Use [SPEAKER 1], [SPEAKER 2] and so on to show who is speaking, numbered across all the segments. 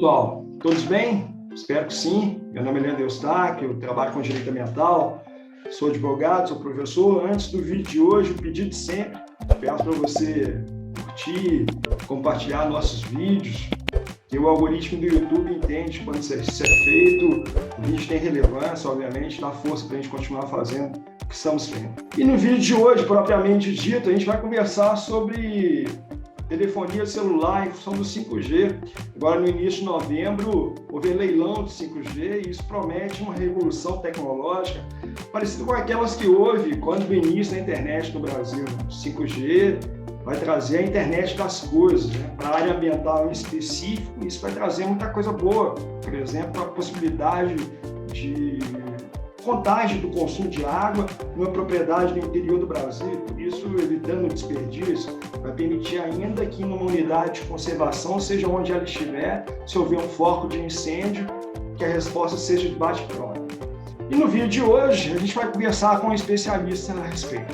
[SPEAKER 1] pessoal, todos bem? Espero que sim. Meu nome é Leandro Eustáquio, eu trabalho com direito ambiental, sou advogado, sou professor. Antes do vídeo de hoje, o pedido de sempre, peço para você curtir, compartilhar nossos vídeos, que o algoritmo do YouTube entende quando isso é feito, o vídeo tem relevância, obviamente, dá força para a gente continuar fazendo o que estamos fazendo. E no vídeo de hoje, propriamente dito, a gente vai conversar sobre telefonia celular em função do 5G. Agora, no início de novembro, houve leilão do 5G e isso promete uma revolução tecnológica parecida com aquelas que houve quando do início da internet no Brasil. O 5G vai trazer a internet das coisas, né? Para a área ambiental em específico, isso vai trazer muita coisa boa. Por exemplo, a possibilidade de contagem do consumo de água numa propriedade no interior do Brasil, por isso, evitando o desperdício, vai permitir ainda que numa unidade de conservação, seja onde ela estiver, se houver um foco de incêndio, que a resposta seja de bate-pronto. E no vídeo de hoje, a gente vai conversar com um especialista a respeito.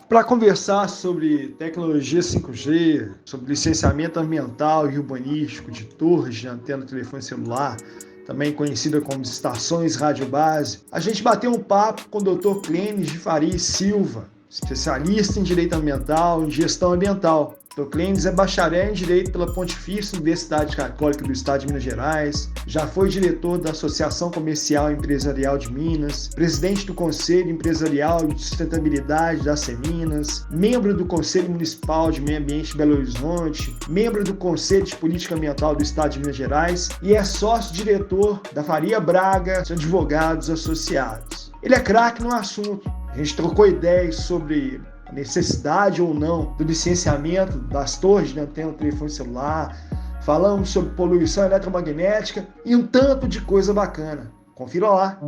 [SPEAKER 1] Para conversar sobre tecnologia 5G, sobre licenciamento ambiental e urbanístico de torres de antena de telefone celular, também conhecida como estações radiobase, a gente bateu um papo com o Dr. Clênis de Faria Silva, especialista em direito ambiental e gestão ambiental. Dr. Clênis é bacharel em Direito pela Pontifícia Universidade Católica do Estado de Minas Gerais, já foi diretor da Associação Comercial e Empresarial de Minas, presidente do Conselho Empresarial de Sustentabilidade da Seminas, membro do Conselho Municipal de Meio Ambiente de Belo Horizonte, membro do Conselho de Política Ambiental do Estado de Minas Gerais e é sócio-diretor da Faria Braga de Advogados Associados. Ele é craque no assunto. A gente trocou ideias sobre a necessidade ou não do licenciamento das torres de antena de telefone celular, falamos sobre poluição eletromagnética e um tanto de coisa bacana. Confira lá.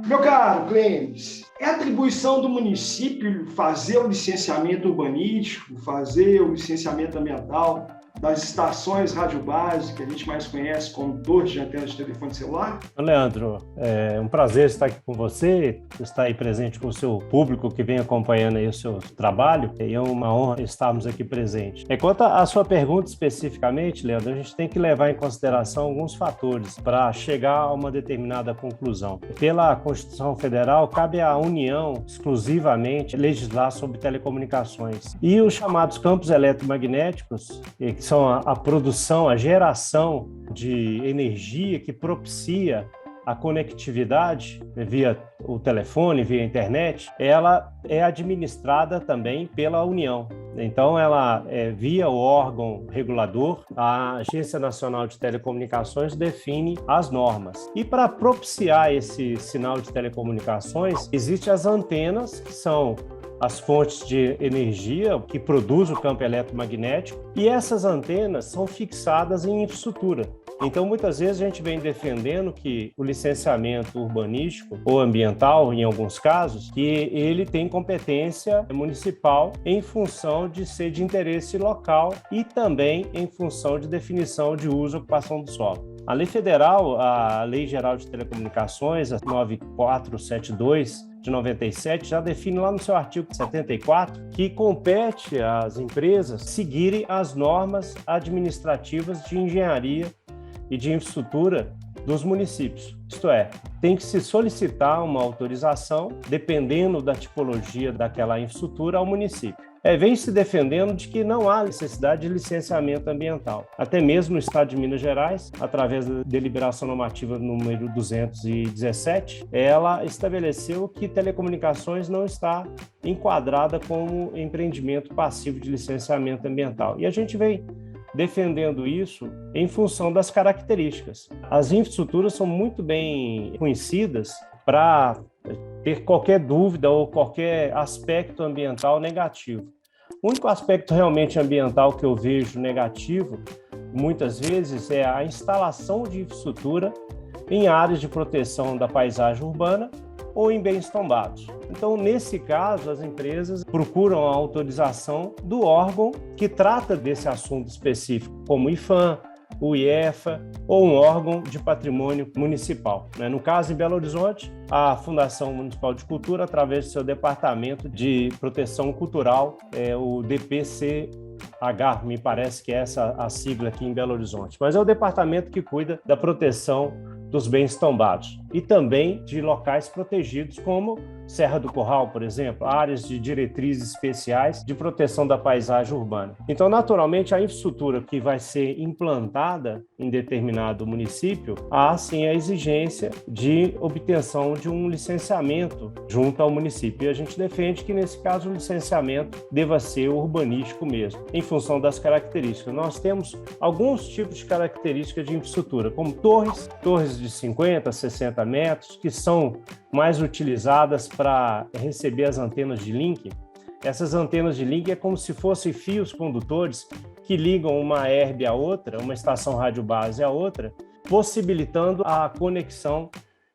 [SPEAKER 1] Meu caro Clênis, é atribuição do município fazer o licenciamento urbanístico, fazer o licenciamento ambiental das estações radiobase, que a gente mais conhece como torres de antena de telefone celular?
[SPEAKER 2] Leandro, é um prazer estar aqui com você, estar aí presente com o seu público que vem acompanhando aí o seu trabalho, e é uma honra estarmos aqui presentes. Quanto à sua pergunta especificamente, Leandro, a gente tem que levar em consideração alguns fatores para chegar a uma determinada conclusão. Pela Constituição Federal, cabe à União exclusivamente legislar sobre telecomunicações. E os chamados campos eletromagnéticos, que são a produção, a geração de energia que propicia a conectividade via o telefone, via a internet, ela é administrada também pela União. Então, ela via o órgão regulador, a Agência Nacional de Telecomunicações define as normas. E para propiciar esse sinal de telecomunicações, existem as antenas, que são as fontes de energia que produzem o campo eletromagnético, e essas antenas são fixadas em infraestrutura. Então, muitas vezes a gente vem defendendo que o licenciamento urbanístico ou ambiental, em alguns casos, que ele tem competência municipal em função de ser de interesse local e também em função de definição de uso e ocupação do solo. A lei federal, a Lei Geral de Telecomunicações, a 9472, de 97, já define lá no seu artigo 74 que compete às empresas seguirem as normas administrativas de engenharia e de infraestrutura dos municípios. Isto é, tem que se solicitar uma autorização, dependendo da tipologia daquela infraestrutura, ao município. Vem se defendendo de que não há necessidade de licenciamento ambiental. Até mesmo no Estado de Minas Gerais, através da deliberação normativa número 217, ela estabeleceu que telecomunicações não está enquadrada como empreendimento passivo de licenciamento ambiental. E a gente vem defendendo isso em função das características. As infraestruturas são muito bem conhecidas para ter qualquer dúvida ou qualquer aspecto ambiental negativo. O único aspecto realmente ambiental que eu vejo negativo, muitas vezes, é a instalação de infraestrutura em áreas de proteção da paisagem urbana ou em bens tombados. Então, nesse caso, as empresas procuram a autorização do órgão que trata desse assunto específico, como o IPHAN, o IEFA ou um órgão de patrimônio municipal. No caso, em Belo Horizonte, a Fundação Municipal de Cultura, através do seu Departamento de Proteção Cultural, o DPCH, me parece que é essa a sigla aqui em Belo Horizonte, mas é o departamento que cuida da proteção dos bens tombados e também de locais protegidos como Serra do Curral, por exemplo, áreas de diretrizes especiais de proteção da paisagem urbana. Então, naturalmente, a infraestrutura que vai ser implantada em determinado município, há sim a exigência de obtenção de um licenciamento junto ao município. E a gente defende que, nesse caso, o licenciamento deva ser urbanístico mesmo, em função das características. Nós temos alguns tipos de características de infraestrutura, como torres de 50, 60 metros, que são mais utilizadas para receber as antenas de link. Essas antenas de link é como se fossem fios condutores que ligam uma ERB à outra, uma estação rádio base à outra, possibilitando a conexão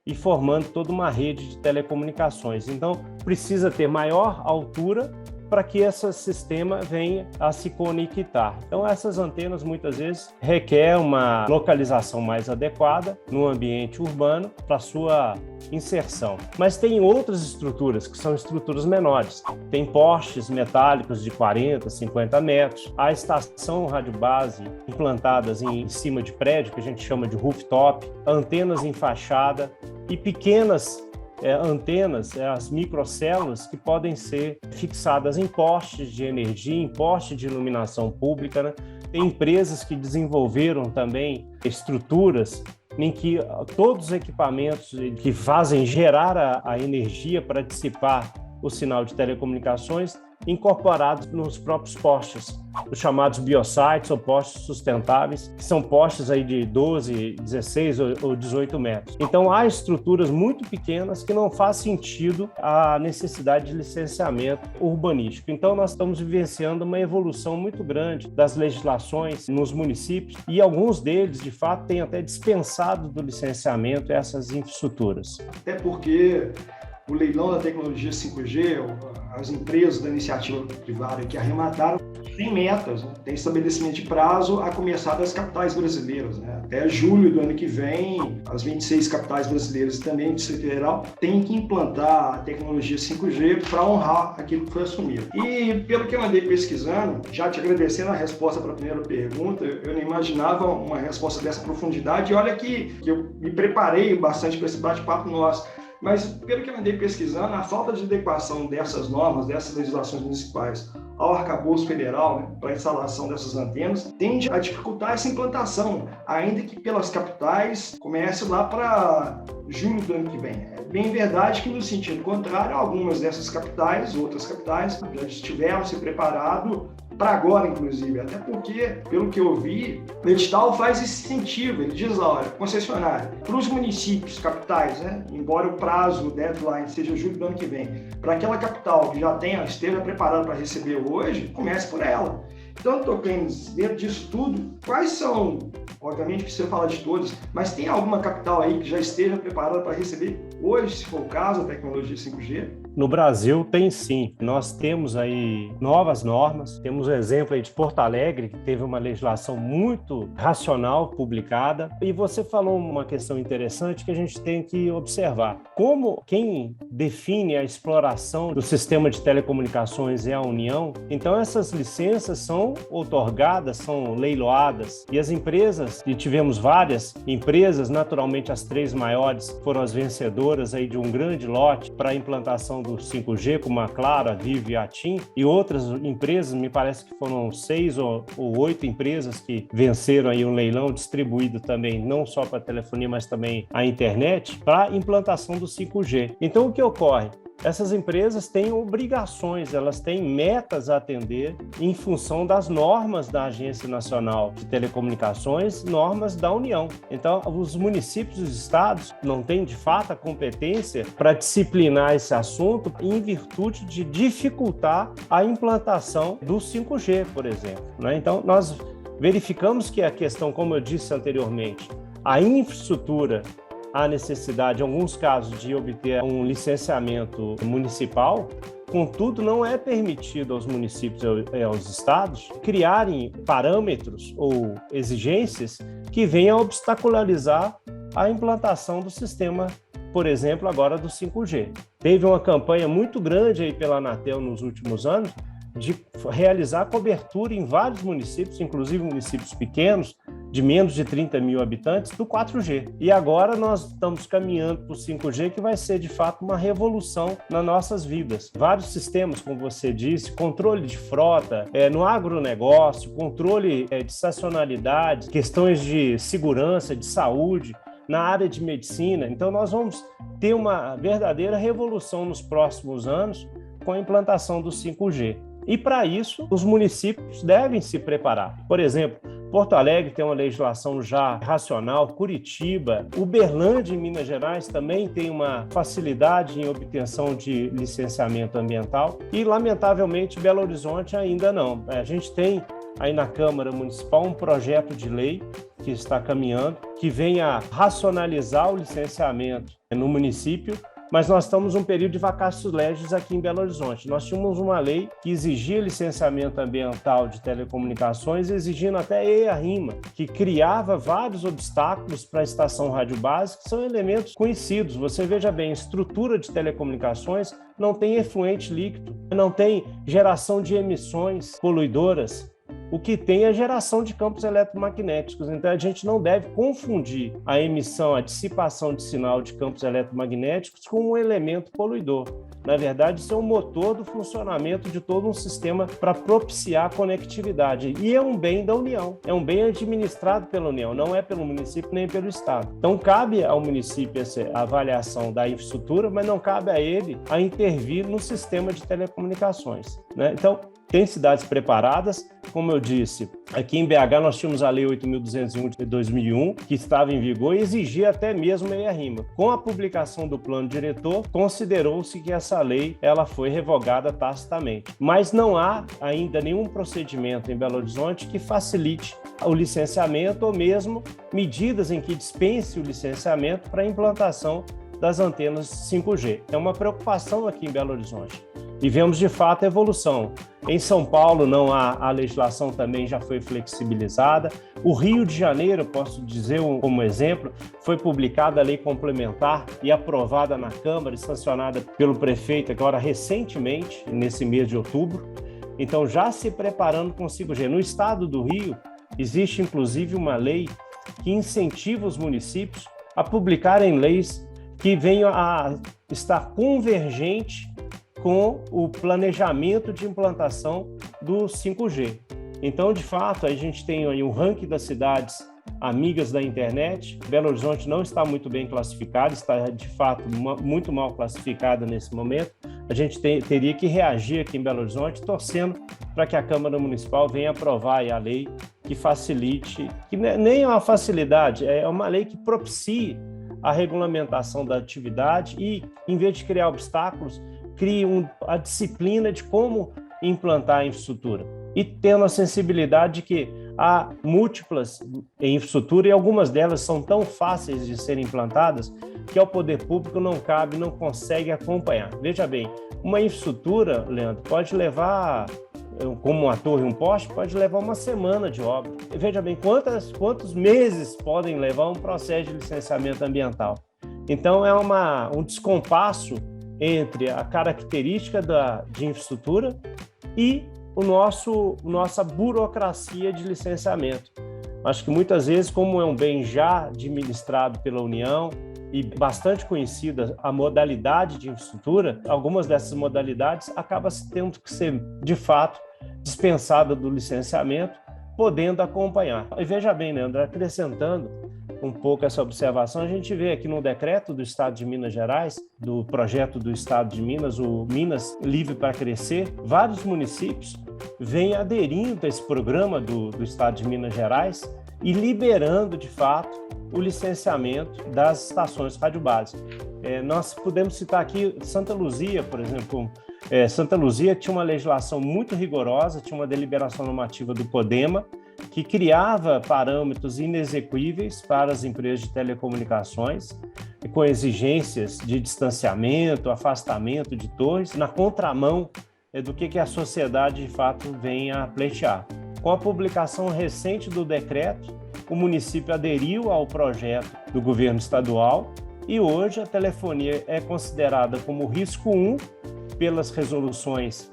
[SPEAKER 2] e formando toda uma rede de telecomunicações. Então, precisa ter maior altura para que esse sistema venha a se conectar. Então, essas antenas muitas vezes requerem uma localização mais adequada no ambiente urbano para sua inserção. Mas tem outras estruturas que são estruturas menores. Tem postes metálicos de 40, 50 metros, a estação rádio base implantadas em cima de prédio, que a gente chama de rooftop, antenas em fachada e pequenas antenas, as microcélulas que podem ser fixadas em postes de energia, em postes de iluminação pública, né? Tem empresas que desenvolveram também estruturas em que todos os equipamentos que fazem gerar a energia para dissipar o sinal de telecomunicações incorporados nos próprios postes, os chamados biosites ou postes sustentáveis, que são postes aí de 12, 16 ou 18 metros. Então, há estruturas muito pequenas que não faz sentido a necessidade de licenciamento urbanístico. Então, nós estamos vivenciando uma evolução muito grande das legislações nos municípios e alguns deles, de fato, têm até dispensado do licenciamento essas infraestruturas.
[SPEAKER 1] Até porque o leilão da tecnologia 5G, as empresas da iniciativa privada que arremataram, têm metas, né? Tem estabelecimento de prazo a começar das capitais brasileiras, né? Até julho do ano que vem, as 26 capitais brasileiras e também o Distrito Federal têm que implantar a tecnologia 5G para honrar aquilo que foi assumido. E pelo que eu andei pesquisando, já te agradecendo a resposta para a primeira pergunta, eu não imaginava uma resposta dessa profundidade, e olha que eu me preparei bastante para esse bate-papo nosso. Mas, pelo que eu andei pesquisando, a falta de adequação dessas normas, dessas legislações municipais ao arcabouço federal, né, para a instalação dessas antenas, tende a dificultar essa implantação, ainda que pelas capitais comece lá para julho do ano que vem. É bem verdade que, no sentido contrário, algumas dessas capitais, outras capitais, já estiveram se preparado para agora, inclusive, até porque, pelo que eu vi, o edital faz esse incentivo, ele diz, olha, concessionário, para os municípios, capitais, né, embora o prazo, o deadline, seja julho do ano que vem, para aquela capital que já esteja preparada para receber hoje, comece por ela. Então, tocando dentro disso tudo, quais são, obviamente que você fala de todas, mas tem alguma capital aí que já esteja preparada para receber hoje, se for o caso, a tecnologia 5G?
[SPEAKER 2] No Brasil tem sim, nós temos aí novas normas, temos o exemplo aí de Porto Alegre, que teve uma legislação muito racional publicada, e você falou uma questão interessante que a gente tem que observar. Como quem define a exploração do sistema de telecomunicações é a União, então essas licenças são outorgadas, são leiloadas, e as empresas, e tivemos várias empresas, naturalmente as 3 maiores foram as vencedoras aí de um grande lote para a implantação do 5G, como a Claro, a Vivo e a TIM, e outras empresas, me parece que foram 6 ou 8 empresas que venceram aí um leilão distribuído também, não só para a telefonia, mas também a internet, para a implantação do 5G. Então, o que ocorre? Essas empresas têm obrigações, elas têm metas a atender em função das normas da Agência Nacional de Telecomunicações, normas da União. Então, os municípios e os estados não têm, de fato, a competência para disciplinar esse assunto em virtude de dificultar a implantação do 5G, por exemplo, né? Então, nós verificamos que a questão, como eu disse anteriormente, a infraestrutura, há necessidade, em alguns casos, de obter um licenciamento municipal, Contudo, não é permitido aos municípios e aos estados criarem parâmetros ou exigências que venham a obstacularizar a implantação do sistema, por exemplo, agora do 5G. Teve uma campanha muito grande aí pela Anatel nos últimos anos de realizar cobertura em vários municípios, inclusive municípios pequenos, de menos de 30 mil habitantes, do 4G. E agora nós estamos caminhando para o 5G, que vai ser, de fato, uma revolução nas nossas vidas. Vários sistemas, como você disse, controle de frota, no agronegócio, controle de estacionalidade, questões de segurança, de saúde, na área de medicina. Então, nós vamos ter uma verdadeira revolução nos próximos anos com a implantação do 5G. E, para isso, os municípios devem se preparar. Por exemplo, Porto Alegre tem uma legislação já racional, Curitiba, Uberlândia, em Minas Gerais, também tem uma facilidade em obtenção de licenciamento ambiental e, lamentavelmente, Belo Horizonte ainda não. A gente tem aí na Câmara Municipal um projeto de lei que está caminhando, que vem a racionalizar o licenciamento no município, mas nós estamos num período de vacatio legis aqui em Belo Horizonte. Nós tínhamos uma lei que exigia licenciamento ambiental de telecomunicações, exigindo até EIA-RIMA, que criava vários obstáculos para a estação rádio base, que são elementos conhecidos. Você veja bem, estrutura de telecomunicações não tem efluente líquido, não tem geração de emissões poluidoras. O que tem é a geração de campos eletromagnéticos. Então, a gente não deve confundir a emissão, a dissipação de sinal de campos eletromagnéticos com um elemento poluidor. Na verdade, isso é um motor do funcionamento de todo um sistema para propiciar a conectividade. E é um bem da União, é um bem administrado pela União, não é pelo município nem pelo Estado. Então, cabe ao município a avaliação da infraestrutura, mas não cabe a ele a intervir no sistema de telecomunicações, né? Então, tem cidades preparadas, como eu disse, aqui em BH nós tínhamos a Lei 8.201 de 2001, que estava em vigor e exigia até mesmo EIA-RIMA. Com a publicação do plano diretor, considerou-se que essa lei ela foi revogada tacitamente. Mas não há ainda nenhum procedimento em Belo Horizonte que facilite o licenciamento ou mesmo medidas em que dispense o licenciamento para a implantação das antenas 5G. É uma preocupação aqui em Belo Horizonte. E vemos, de fato, a evolução. Em São Paulo, não há, a legislação também já foi flexibilizada. O Rio de Janeiro, posso dizer como exemplo, foi publicada a lei complementar e aprovada na Câmara e sancionada pelo prefeito agora recentemente, nesse mês de outubro. Então, já se preparando com o 5G. No estado do Rio, existe, inclusive, uma lei que incentiva os municípios a publicarem leis que venham a estar convergente com o planejamento de implantação do 5G. Então, de fato, a gente tem aí um ranking das cidades amigas da internet. Belo Horizonte não está muito bem classificada, está, de fato, muito mal classificada nesse momento. A gente teria que reagir aqui em Belo Horizonte, torcendo para que a Câmara Municipal venha aprovar a lei que facilite, que nem é uma facilidade, é uma lei que propicie a regulamentação da atividade e, em vez de criar obstáculos, crie a disciplina de como implantar a infraestrutura. E tendo a sensibilidade de que há múltiplas em infraestrutura e algumas delas são tão fáceis de serem implantadas que ao poder público não cabe, não consegue acompanhar. Veja bem, uma infraestrutura, Leandro, pode levar, como uma torre, um poste, pode levar uma semana de obra. Veja bem, quantos meses podem levar um processo de licenciamento ambiental. Então, é um descompasso entre a característica de infraestrutura e nossa burocracia de licenciamento. Acho que muitas vezes, como é um bem já administrado pela União e bastante conhecida a modalidade de infraestrutura, algumas dessas modalidades acabam tendo que ser, de fato, dispensada do licenciamento, podendo acompanhar. E veja bem, Leandro, acrescentando um pouco essa observação, a gente vê aqui no decreto do Estado de Minas Gerais, do projeto do Estado de Minas, o Minas Livre para Crescer, vários municípios vêm aderindo a esse programa do Estado de Minas Gerais e liberando, de fato, o licenciamento das estações rádio base. Nós podemos citar aqui Santa Luzia, por exemplo. Santa Luzia tinha uma legislação muito rigorosa, tinha uma deliberação normativa do CODEMA, que criava parâmetros inexequíveis para as empresas de telecomunicações, com exigências de distanciamento, afastamento de torres, na contramão do que a sociedade de fato vem a pleitear. Com a publicação recente do decreto, o município aderiu ao projeto do governo estadual e hoje a telefonia é considerada como risco 1 pelas resoluções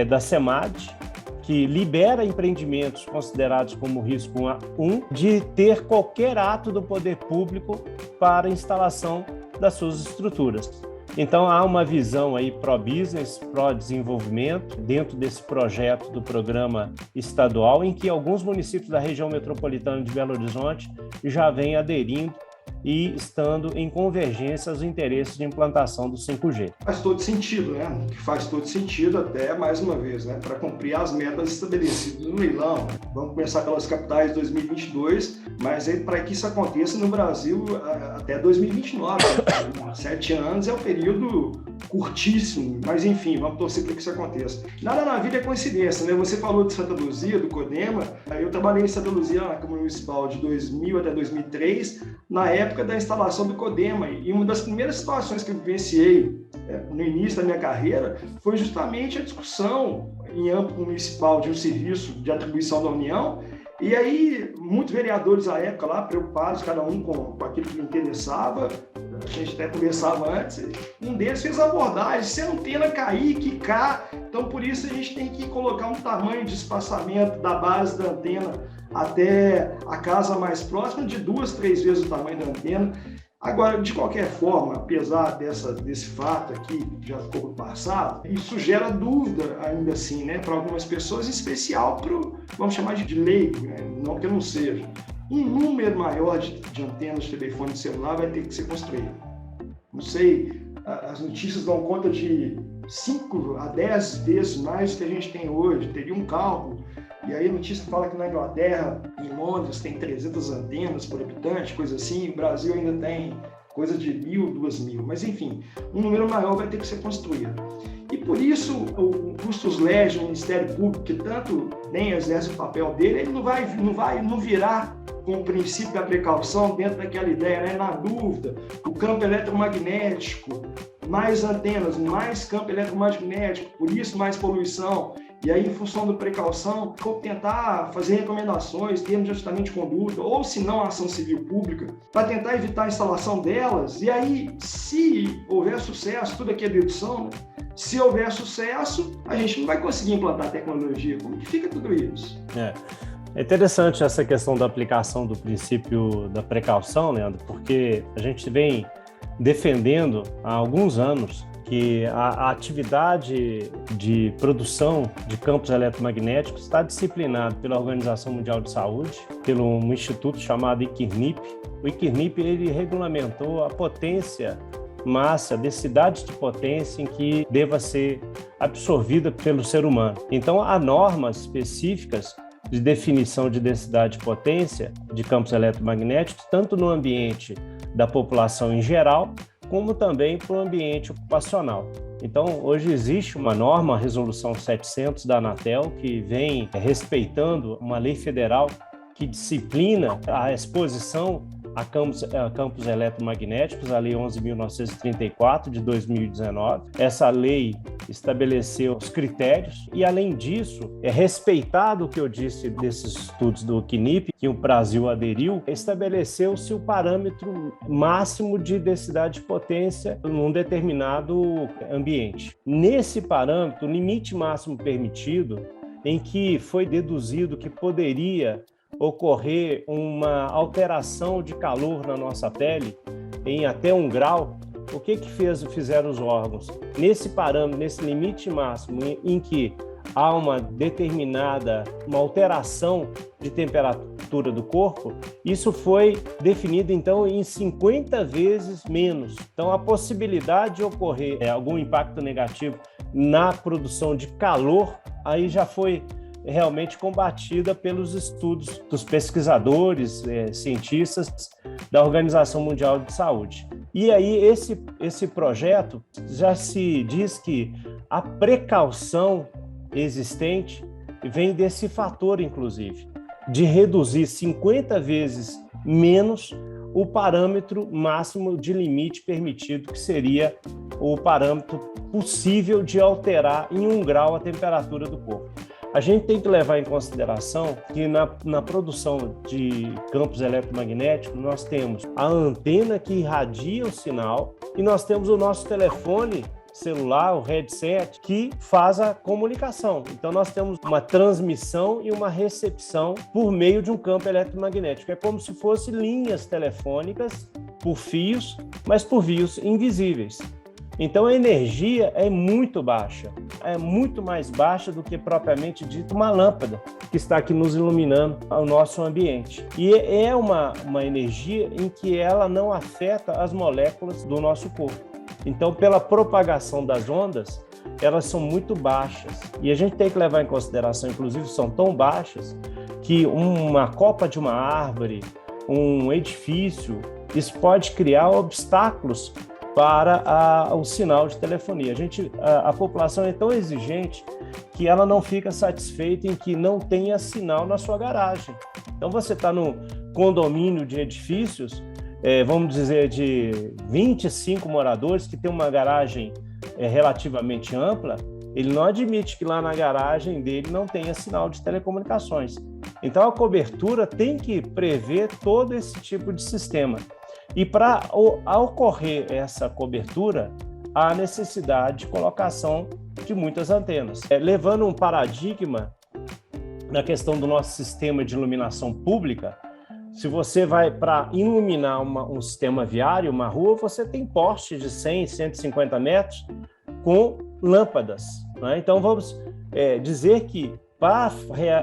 [SPEAKER 2] da SEMAD, que libera empreendimentos considerados como risco 1 de ter qualquer ato do poder público para a instalação das suas estruturas. Então, há uma visão aí pró-business, pró-desenvolvimento, dentro desse projeto do programa estadual, em que alguns municípios da região metropolitana de Belo Horizonte já vêm aderindo e estando em convergência aos interesses de implantação do 5G.
[SPEAKER 1] Faz todo sentido, né? Que faz todo sentido até, mais uma vez, né? Para cumprir as metas estabelecidas no leilão. Vamos começar pelas capitais de 2022, mas aí para que isso aconteça no Brasil até 2029. 7 anos é um período curtíssimo, mas enfim, vamos torcer para que isso aconteça. Nada na vida é coincidência, né? Você falou de Santa Luzia, do CODEMA. Eu trabalhei em Santa Luzia na Câmara Municipal de 2000 até 2003, na época da instalação do CODEMA, e uma das primeiras situações que eu vivenciei no início da minha carreira foi justamente a discussão em âmbito municipal de um serviço de atribuição da União, e aí muitos vereadores à época lá, preocupados, cada um com aquilo que lhe interessava, a gente até conversava antes, um deles fez a abordagem, se a antena cair, quicar, então por isso a gente tem que colocar um tamanho de espaçamento da base da antena até a casa mais próxima de 2, 3 vezes o tamanho da antena. Agora, de qualquer forma, apesar desse fato aqui, que já ficou no passado, isso gera dúvida ainda assim, né, para algumas pessoas, em especial para vamos chamar de leigo, né, não que eu não seja. Um número maior de antenas de telefone celular vai ter que ser construído. Não sei, as notícias dão conta de 5 a 10 vezes mais do que a gente tem hoje, teria um cálculo. E aí a notícia fala que na Inglaterra, em Londres, tem 300 antenas por habitante, coisa assim, o Brasil ainda tem coisa de 1.000, 2.000, mas enfim, um número maior vai ter que ser construído. E por isso o Custos Legis, o Ministério Público, que tanto nem exerce o papel dele, ele não virá com o princípio da precaução dentro daquela ideia, né? Na dúvida, o campo eletromagnético, mais antenas, mais campo eletromagnético, por isso mais poluição. E aí, em função da precaução, tentar fazer recomendações, termos de ajustamento de conduta, ou se não, a ação civil pública, para tentar evitar a instalação delas. E aí, se houver sucesso, tudo aqui é dedução, né? Se houver sucesso, a gente não vai conseguir implantar tecnologia. Como que fica tudo isso?
[SPEAKER 2] É interessante essa questão da aplicação do princípio da precaução, Leandro, porque a gente vem defendendo há alguns anos que a atividade de produção de campos eletromagnéticos está disciplinada pela Organização Mundial de Saúde, pelo um instituto chamado ICNIRP. O ICNIRP ele regulamentou a potência máxima, a densidade de potência em que deva ser absorvida pelo ser humano. Então, há normas específicas de definição de densidade de potência de campos eletromagnéticos, tanto no ambiente da população em geral, como também para o ambiente ocupacional. Então, hoje existe uma norma, a Resolução 700 da Anatel, que vem respeitando uma lei federal que disciplina a exposição a campos eletromagnéticos, a Lei 11.934, de 2019. Essa lei estabeleceu os critérios e, além disso, é respeitado o que eu disse desses estudos do CNIP, que o Brasil aderiu, estabeleceu-se o parâmetro máximo de densidade de potência num determinado ambiente. Nesse parâmetro, o limite máximo permitido, em que foi deduzido que poderia ocorrer uma alteração de calor na nossa pele em até 1 grau, o que fizeram os órgãos? Nesse parâmetro, nesse limite máximo em que há uma alteração de temperatura do corpo, isso foi definido então em 50 vezes menos. Então a possibilidade de ocorrer algum impacto negativo na produção de calor aí já foi realmente combatida pelos estudos dos pesquisadores, cientistas da Organização Mundial de Saúde. E aí esse projeto já se diz que a precaução existente vem desse fator, inclusive, de reduzir 50 vezes menos o parâmetro máximo de limite permitido, que seria o parâmetro possível de alterar em 1 grau a temperatura do corpo. A gente tem que levar em consideração que na produção de campos eletromagnéticos nós temos a antena que irradia o sinal e nós temos o nosso telefone celular, o headset, que faz a comunicação. Então nós temos uma transmissão e uma recepção por meio de um campo eletromagnético. É como se fossem linhas telefônicas por fios, mas por fios invisíveis. Então a energia é muito baixa, é muito mais baixa do que propriamente dito uma lâmpada que está aqui nos iluminando o nosso ambiente. E é uma energia em que ela não afeta as moléculas do nosso corpo. Então, pela propagação das ondas, elas são muito baixas. E a gente tem que levar em consideração, inclusive, são tão baixas que uma copa de uma árvore, um edifício, isso pode criar obstáculos para o sinal de telefonia. A população é tão exigente que ela não fica satisfeita em que não tenha sinal na sua garagem. Então, você está no condomínio de edifícios, vamos dizer, de 25 moradores, que tem uma garagem relativamente ampla, ele não admite que lá na garagem dele não tenha sinal de telecomunicações. Então, a cobertura tem que prever todo esse tipo de sistema. E para ocorrer essa cobertura, há necessidade de colocação de muitas antenas. Levando um paradigma na questão do nosso sistema de iluminação pública, se você vai para iluminar um sistema viário, uma rua, você tem postes de 100, 150 metros com lâmpadas, né? Então, vamos dizer que para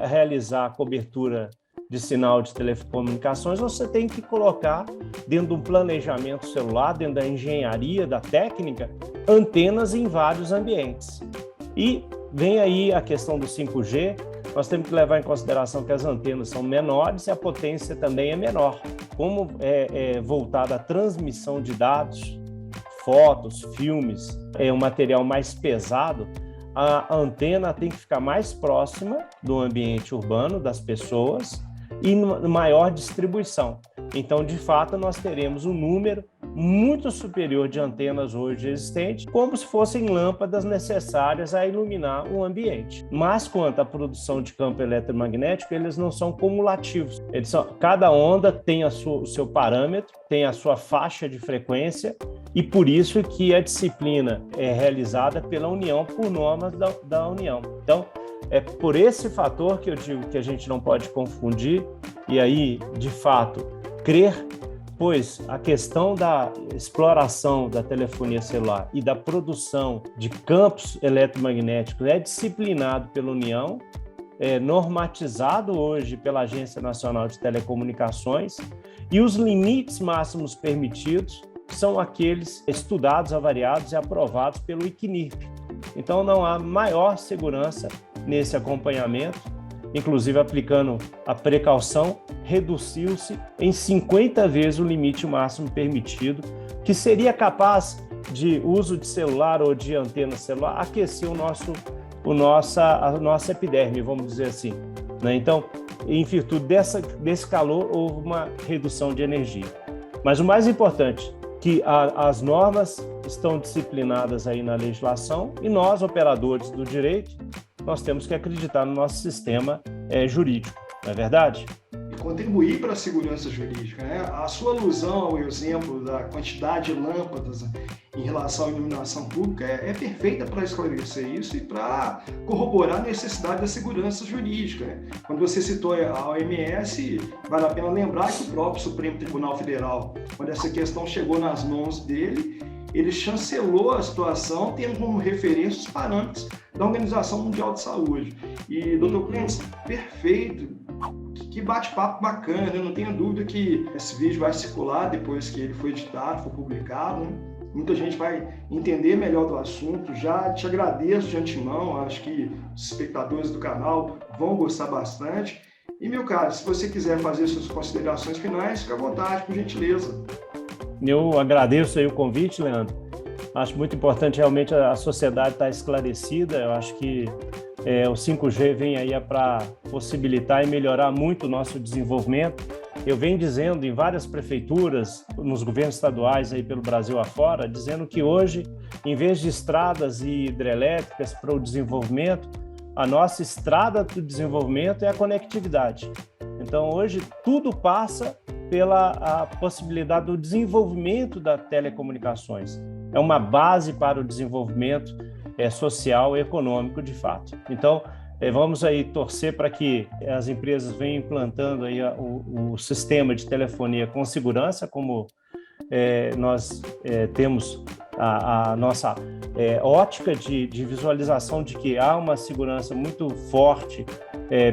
[SPEAKER 2] realizar a cobertura de sinal de telecomunicações, você tem que colocar dentro de um planejamento celular, dentro da engenharia, da técnica, antenas em vários ambientes. E vem aí a questão do 5G, nós temos que levar em consideração que as antenas são menores e a potência também é menor. Como é voltada à transmissão de dados, fotos, filmes, é um material mais pesado, a antena tem que ficar mais próxima do ambiente urbano, das pessoas, e maior distribuição. Então, de fato, nós teremos um número muito superior de antenas hoje existentes, como se fossem lâmpadas necessárias a iluminar o ambiente. Mas, quanto à produção de campo eletromagnético, eles não são cumulativos. Cada onda tem o seu parâmetro, tem a sua faixa de frequência, e por isso que a disciplina é realizada pela União, por normas da União. Então, é por esse fator que eu digo que a gente não pode confundir e aí, de fato, crer, pois a questão da exploração da telefonia celular e da produção de campos eletromagnéticos é disciplinado pela União, é normatizado hoje pela Agência Nacional de Telecomunicações, e os limites máximos permitidos são aqueles estudados, avaliados e aprovados pelo ICNIRP. Então, não há maior segurança nesse acompanhamento, inclusive aplicando a precaução, reduziu-se em 50 vezes o limite máximo permitido, que seria capaz de uso de celular ou de antena celular aquecer a nossa epiderme, vamos dizer assim, né? Então, em virtude desse calor, houve uma redução de energia. Mas o mais importante, que as normas estão disciplinadas aí na legislação e nós, operadores do direito, nós temos que acreditar no nosso sistema jurídico, não é verdade?
[SPEAKER 1] E contribuir para a segurança jurídica, né? A sua alusão ao exemplo da quantidade de lâmpadas em relação à iluminação pública é perfeita para esclarecer isso e para corroborar a necessidade da segurança jurídica, né? Quando você citou a OMS, vale a pena lembrar que o próprio Supremo Tribunal Federal, quando essa questão chegou nas mãos dele, ele chancelou a situação tendo como referência os parâmetros da Organização Mundial de Saúde. E, doutor Clêncio, perfeito, que bate-papo bacana, eu não tenho dúvida que esse vídeo vai circular depois que ele for editado, for publicado, né? Muita gente vai entender melhor do assunto. Já te agradeço de antemão, acho que os espectadores do canal vão gostar bastante. E, meu caro, se você quiser fazer suas considerações finais, fique à vontade, por gentileza.
[SPEAKER 2] Eu agradeço aí o convite, Leandro. Acho muito importante realmente a sociedade estar esclarecida. Eu acho que o 5G vem aí para possibilitar e melhorar muito o nosso desenvolvimento, Eu venho dizendo em várias prefeituras, nos governos estaduais aí pelo Brasil afora, dizendo que hoje, em vez de estradas e hidrelétricas para o desenvolvimento, a nossa estrada do desenvolvimento é a conectividade. Então, hoje, tudo passa pela a possibilidade do desenvolvimento das telecomunicações. É uma base para o desenvolvimento social e econômico, de fato. Então, vamos aí torcer para que as empresas venham implantando aí o sistema de telefonia com segurança, como nós temos a nossa ótica de visualização de que há uma segurança muito forte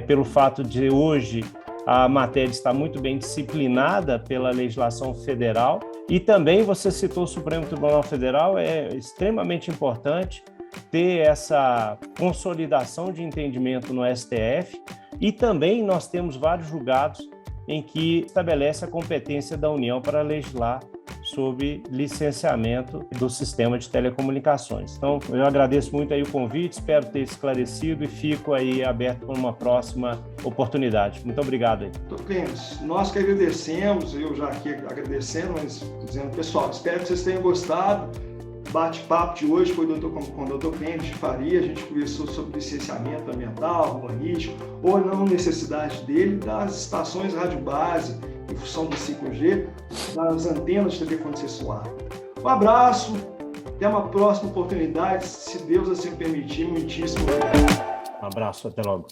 [SPEAKER 2] pelo fato de hoje a matéria está muito bem disciplinada pela legislação federal e também você citou o Supremo Tribunal Federal, é extremamente importante ter essa consolidação de entendimento no STF e também nós temos vários julgados em que estabelece a competência da União para legislar sobre licenciamento do sistema de telecomunicações. Então, eu agradeço muito aí o convite, espero ter esclarecido e fico aí aberto para uma próxima oportunidade. Muito obrigado aí.
[SPEAKER 1] Doutor Clêncio, nós que agradecemos, eu já aqui agradecendo, mas dizendo, pessoal, espero que vocês tenham gostado. Bate-papo de hoje foi com o Dr. Clêncio Faria, a gente conversou sobre licenciamento ambiental, urbanístico, ou não necessidade dele, das estações rádio base, em função do 5G, das antenas de telefone celular. Um abraço, até uma próxima oportunidade, se Deus assim permitir, muitíssimo obrigado.
[SPEAKER 2] Um abraço, até logo.